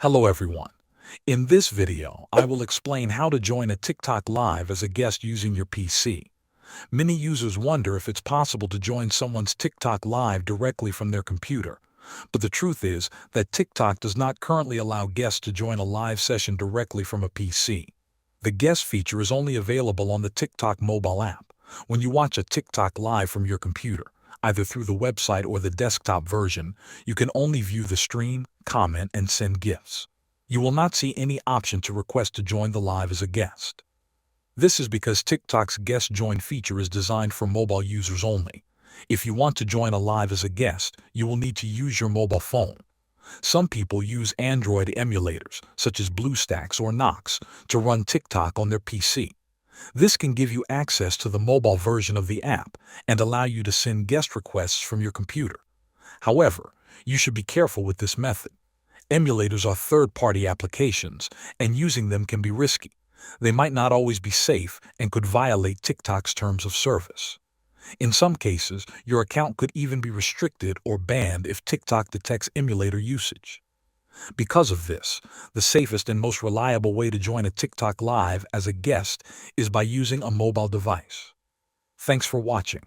Hello everyone. In this video, I will explain how to join a TikTok live as a guest using your PC. Many users wonder if it's possible to join someone's TikTok live directly from their computer. But the truth is that TikTok does not currently allow guests to join a live session directly from a PC. The guest feature is only available on the TikTok mobile app. When you watch a TikTok live from your computer, either through the website or the desktop version, you can only view the stream, comment, and send GIFs. You will not see any option to request to join the live as a guest. This is because TikTok's guest join feature is designed for mobile users only. If you want to join a live as a guest, you will need to use your mobile phone. Some people use Android emulators, such as BlueStacks or Knox, to run TikTok on their PC. This can give you access to the mobile version of the app and allow you to send guest requests from your computer. However, you should be careful with this method. Emulators are third-party applications, and using them can be risky. They might not always be safe and could violate TikTok's terms of service. In some cases, your account could even be restricted or banned if TikTok detects emulator usage. Because of this, the safest and most reliable way to join a TikTok live as a guest is by using a mobile device. Thanks for watching.